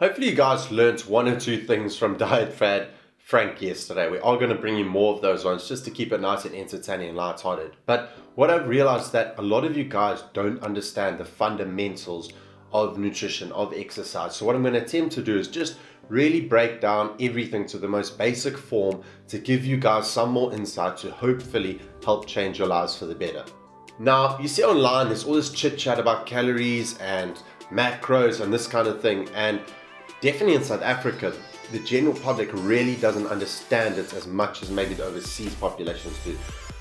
Hopefully you guys learnt one or two things from Diet Fad Frank yesterday. We are going to bring you more of those ones just to keep it nice and entertaining and lighthearted. But what I've realized is that a lot of you guys don't understand the fundamentals of nutrition, of exercise. So what I'm going to attempt to do is just really break down everything to the most basic form to give you guys some more insight to hopefully help change your lives for the better. Now, you see online, there's all this chit chat about calories and macros and this kind of thing. And definitely in South Africa, the general public really doesn't understand it as much as maybe the overseas populations do.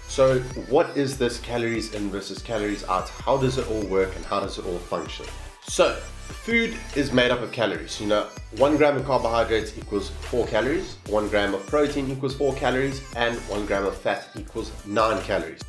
So what is this calories in versus calories out? How does it all work and how does it all function? So food is made up of calories. 1 gram of carbohydrates equals 4 calories, 1 gram of protein equals 4 calories, and 1 gram of fat equals 9 calories.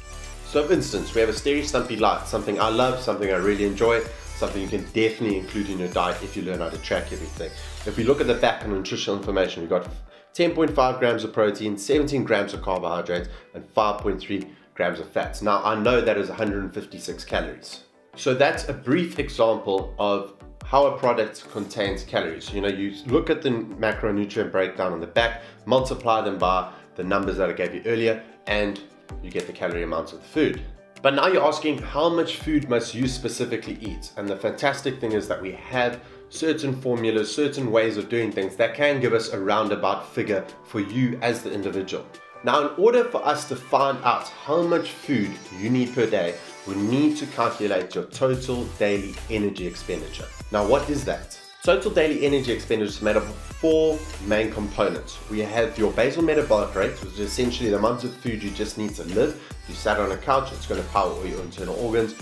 So for instance, we have a Steri Stumpy Light, something I love, something I really enjoy, something you can definitely include in your diet if you learn how to track everything. If we look at the back on nutritional information, we've got 10.5 grams of protein, 17 grams of carbohydrates, and 5.3 grams of fats. Now, I know that is 156 calories. So that's a brief example of how a product contains calories. You look at the macronutrient breakdown on the back, multiply them by the numbers that I gave you earlier, and you get the calorie amounts of the food. But now you're asking, how much food must you specifically eat? And the fantastic thing is that we have certain formulas, certain ways of doing things that can give us a roundabout figure for you as the individual. Now, in order for us to find out how much food you need per day, we need to calculate your total daily energy expenditure. Now, what is that? Total daily energy expenditure is made up of 4 main components. We have your basal metabolic rate, which is essentially the amount of food you just need to live. If you sat on a couch, it's going to power all your internal organs,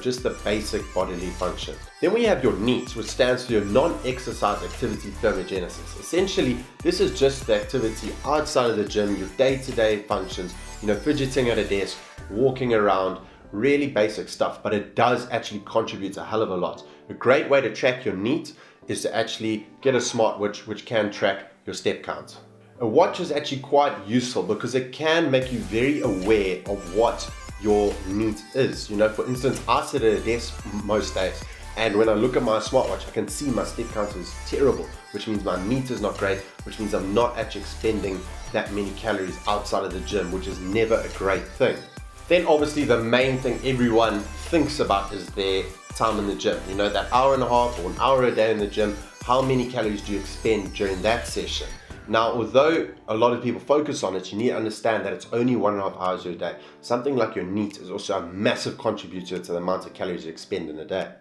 just the basic bodily function. Then we have your NEAT, which stands for your non-exercise activity thermogenesis. Essentially, this is just the activity outside of the gym, your day-to-day functions, fidgeting at a desk, walking around, really basic stuff, but it does actually contribute a hell of a lot. A great way to track your NEAT is to actually get a smartwatch which can track your step count. A watch is actually quite useful because it can make you very aware of what your NEAT is. For instance, I sit at a desk most days, and when I look at my smartwatch, I can see my step count is terrible, which means my NEAT is not great, which means I'm not actually expending that many calories outside of the gym, which is never a great thing. Then obviously the main thing everyone thinks about is their time in the gym. That hour and a half or an hour a day in the gym, how many calories do you expend during that session? Now, although a lot of people focus on it, you need to understand that it's only 1.5 hours a day. Something like your NEAT is also a massive contributor to the amount of calories you expend in a day.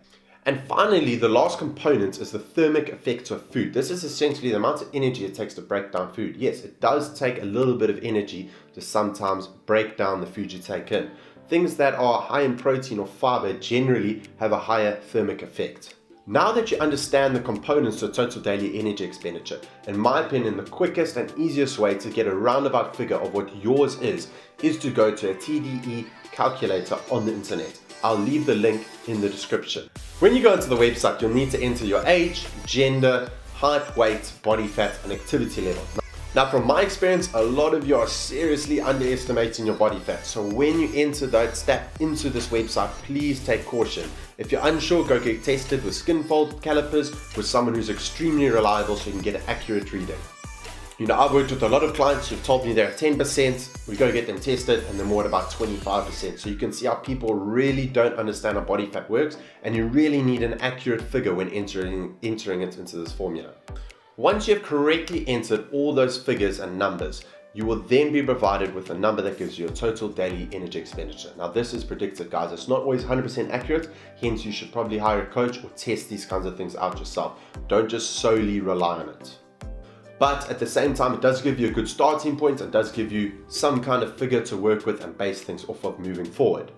And finally, the last component is the thermic effect of food. This is essentially the amount of energy it takes to break down food. Yes, it does take a little bit of energy to sometimes break down the food you take in. Things that are high in protein or fiber generally have a higher thermic effect. Now that you understand the components of total daily energy expenditure, in my opinion, the quickest and easiest way to get a roundabout figure of what yours is to go to a TDE calculator on the internet. I'll leave the link in the description. When you go into the website, you'll need to enter your age, gender, height, weight, body fat, and activity level. Now, from my experience, a lot of you are seriously underestimating your body fat. So when you enter that step into this website, please take caution. If you're unsure, go get tested with skin fold calipers with someone who's extremely reliable so you can get an accurate reading. I've worked with a lot of clients who've told me they're at 10%, we go get them tested, and they're more at about 25%. So you can see how people really don't understand how body fat works, and you really need an accurate figure when entering it into this formula. Once you have correctly entered all those figures and numbers, you will then be provided with a number that gives you a total daily energy expenditure. Now, this is predicted, guys. It's not always 100% accurate, hence you should probably hire a coach or test these kinds of things out yourself. Don't just solely rely on it. But at the same time, it does give you a good starting point and does give you some kind of figure to work with and base things off of moving forward.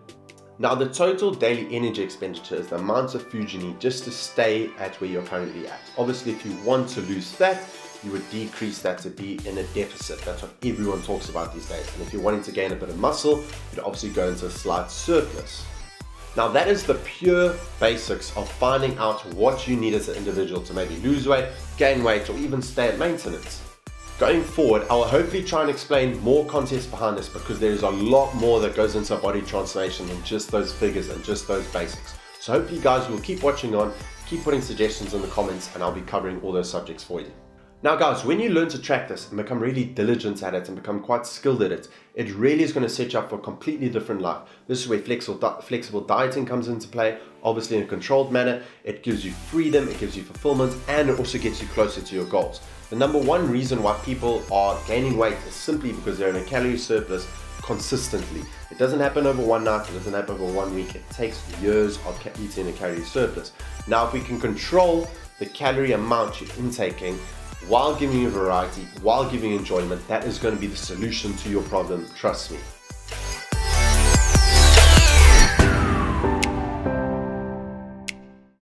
Now, the total daily energy expenditure is the amount of food you need just to stay at where you're currently at. Obviously, if you want to lose fat, you would decrease that to be in a deficit. That's what everyone talks about these days. And if you're wanting to gain a bit of muscle, you'd obviously go into a slight surplus. Now, that is the pure basics of finding out what you need as an individual to maybe lose weight, gain weight, or even stay at maintenance. Going forward, I will hopefully try and explain more context behind this because there is a lot more that goes into a body transformation than just those figures and just those basics. So hopefully you guys will keep watching on keep putting suggestions in the comments and I'll be covering all those subjects for you. Now guys, when you learn to track this and become really diligent at it and become quite skilled at it, it really is going to set you up for a completely different life. This is where flexible dieting comes into play, obviously in a controlled manner. It gives you freedom, it gives you fulfillment, and it also gets you closer to your goals. The number one reason why people are gaining weight is simply because they're in a calorie surplus consistently. It doesn't happen over one night, it doesn't happen over 1 week, it takes years of eating a calorie surplus. Now if we can control the calorie amount you're intaking while giving you variety, while giving you enjoyment, that is going to be the solution to your problem, trust me.